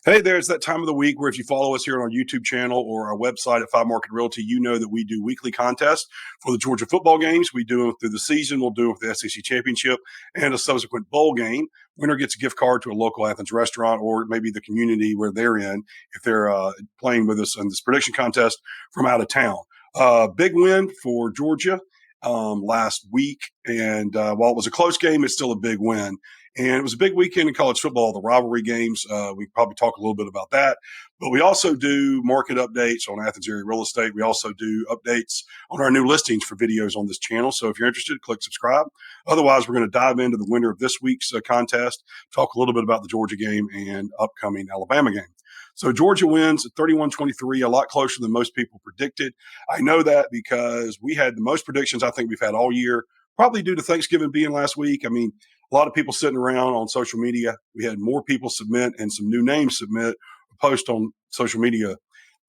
Hey there, it's that time of the week where if you follow us here on our YouTube channel or our website at 5Market Realty, you know that we do weekly contests for the Georgia football games. We do them through the season. We'll do it for the SEC championship and a subsequent bowl game. Winner gets a gift card to a local Athens restaurant or maybe the community where they're in if they're playing with us in this prediction contest from out of town. Big win for Georgia last week. And while it was a close game, it's still a big win. And it was a big weekend in college football, the rivalry games. We probably talk a little bit about that. But we also do market updates on Athens Area Real Estate. We also do updates on our new listings for videos on this channel. So if you're interested, click subscribe. Otherwise, we're going to dive into the winner of this week's contest, talk a little bit about the Georgia game and upcoming Alabama game. So Georgia wins 31-23, a lot closer than most people predicted. I know that because we had the most predictions I think we've had all year, probably due to Thanksgiving being last week. I mean, a lot of people sitting around on social media. We had more people submit and some new names submit or post on social media.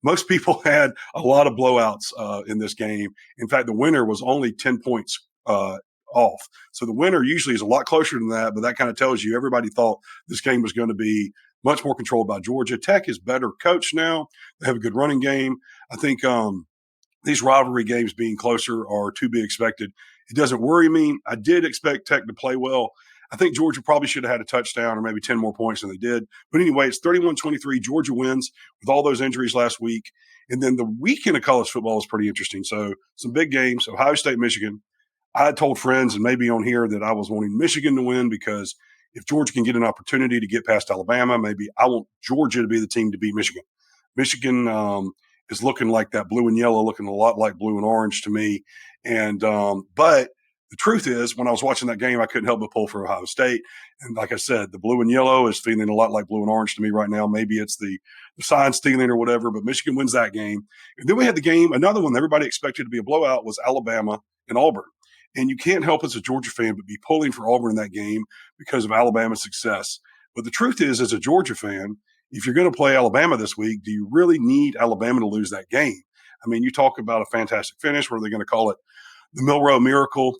Most people had a lot of blowouts in this game. In fact, the winner was only 10 points off. So the winner usually is a lot closer than that, but that kind of tells you everybody thought this game was going to be much more controlled by Georgia. Tech is better coached now. They have a good running game. I think these rivalry games being closer are to be expected. It doesn't worry me. I did expect Tech to play well. I think Georgia probably should have had a touchdown or maybe 10 more points than they did. But anyway, it's 31-23. Georgia wins with all those injuries last week. And then the weekend of college football is pretty interesting. So some big games, Ohio State, Michigan. I had told friends and maybe on here that I was wanting Michigan to win because if Georgia can get an opportunity to get past Alabama, maybe I want Georgia to be the team to beat Michigan. Michigan is looking like that blue and yellow, looking a lot like blue and orange to me. And but the truth is, when I was watching that game, I couldn't help but pull for Ohio State. And like I said, the blue and yellow is feeling a lot like blue and orange to me right now. Maybe it's the sign stealing or whatever, but Michigan wins that game. And then we had the game, another one that everybody expected to be a blowout was Alabama and Auburn. And you can't help as a Georgia fan but be pulling for Auburn in that game because of Alabama's success. But the truth is, as a Georgia fan, if you're going to play Alabama this week, do you really need Alabama to lose that game? I mean, you talk about a fantastic finish. What are they going to call it? The Milrow Miracle.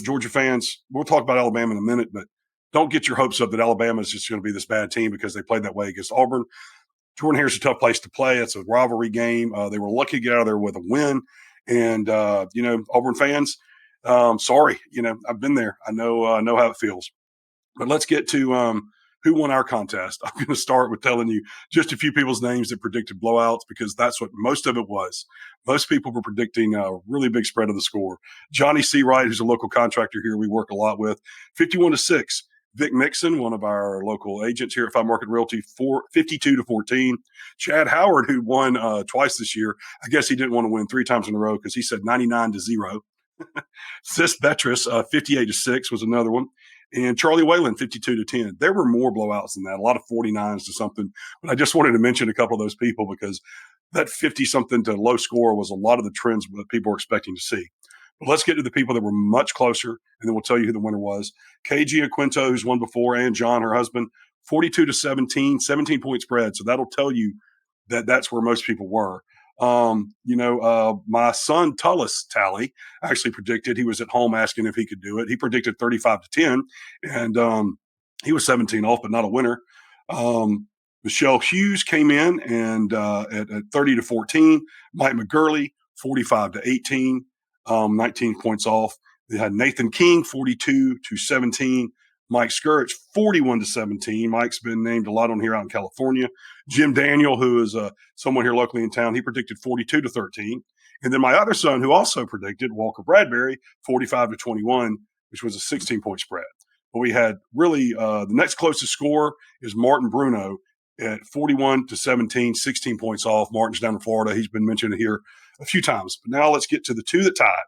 Georgia fans, we'll talk about Alabama in a minute, but don't get your hopes up that Alabama is just going to be this bad team because they played that way against Auburn. Jordan Hare's a tough place to play. It's a rivalry game. They were lucky to get out of there with a win. And, Auburn fans, sorry, I've been there. I know how it feels. But let's get to who won our contest. I'm going to start with telling you just a few people's names that predicted blowouts because that's what most of it was. Most people were predicting a really big spread of the score. Johnny C. Wright, who's a local contractor here we work a lot with, 51-6. Vic Mixon, one of our local agents here at 5Market Realty, 52-14. Chad Howard, who won twice this year, I guess he didn't want to win 3 times in a row because he said 99-0. Sis Betris, 58-6 was another one. And Charlie Whalen, 52-10. There were more blowouts than that, a lot of 49s to something. But I just wanted to mention a couple of those people because that 50-something to low score was a lot of the trends that people were expecting to see. But let's get to the people that were much closer, and then we'll tell you who the winner was. KG Aquinto, who's won before, and John, her husband, 42-17, 17-point spread. So that'll tell you that that's where most people were. My son Tullis Tally actually predicted, he was at home asking if he could do it. He predicted 35-10, and he was 17 off, but not a winner. Michelle Hughes came in and at 30-14. Mike McGurley, 45-18, 19 points off. They had Nathan King, 42-17. Mike Skurridge, 41-17. Mike's been named a lot on here out in California. Jim Daniel, who is someone here locally in town, he predicted 42-13. And then my other son, who also predicted, Walker Bradbury, 45-21, which was a 16-point spread. But we had really the next closest score is Martin Bruno at 41-17, 16 points off. Martin's down in Florida. He's been mentioned here a few times. But now let's get to the two that tied.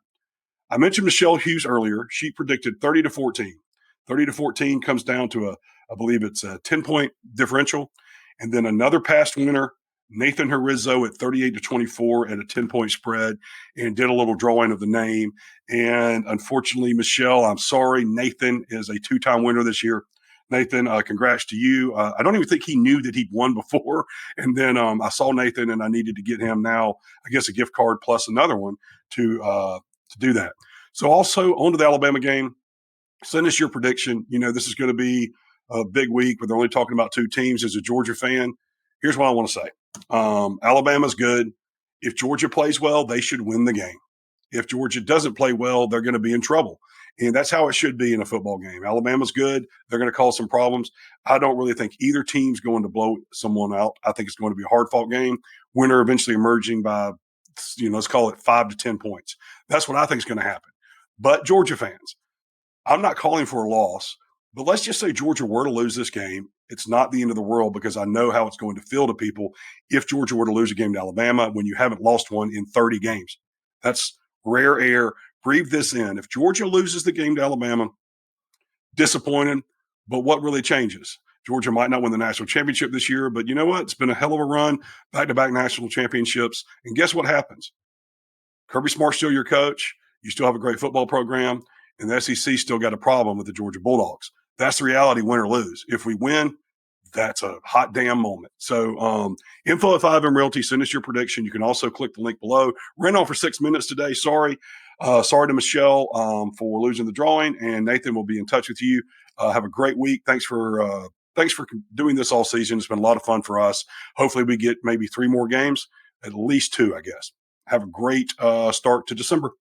I mentioned Michelle Hughes earlier. She predicted 30-14. 30-14 comes down to I believe it's a 10-point differential. And then another past winner, Nathan Harizzo at 38-24 at a 10-point spread, and did a little drawing of the name. And unfortunately, Michelle, I'm sorry, Nathan is a 2-time winner this year. Nathan, congrats to you. I don't even think he knew that he'd won before. And then I saw Nathan, and I needed to get him now, I guess, a gift card plus another one to do that. So also on to the Alabama game. Send us your prediction. This is going to be a big week where they're only talking about two teams. As a Georgia fan, here's what I want to say. Alabama's good. If Georgia plays well, they should win the game. If Georgia doesn't play well, they're going to be in trouble. And that's how it should be in a football game. Alabama's good. They're going to cause some problems. I don't really think either team's going to blow someone out. I think it's going to be a hard-fought game. Winner eventually emerging by, let's call it 5 to 10 points. That's what I think is going to happen. But Georgia fans, I'm not calling for a loss, but let's just say Georgia were to lose this game. It's not the end of the world because I know how it's going to feel to people if Georgia were to lose a game to Alabama when you haven't lost one in 30 games. That's rare air. Breathe this in. If Georgia loses the game to Alabama, disappointed, but what really changes? Georgia might not win the national championship this year, but you know what? It's been a hell of a run, back-to-back national championships. And guess what happens? Kirby Smart's still your coach. You still have a great football program, and the SEC still got a problem with the Georgia Bulldogs. That's the reality, win or lose. If we win, that's a hot damn moment. So info at 5M Realty, send us your prediction. You can also click the link below. Ran on for 6 minutes today. Sorry to Michelle for losing the drawing, and Nathan will be in touch with you. Have a great week. Thanks for doing this all season. It's been a lot of fun for us. Hopefully we get maybe 3 more games, at least 2, I guess. Have a great start to December.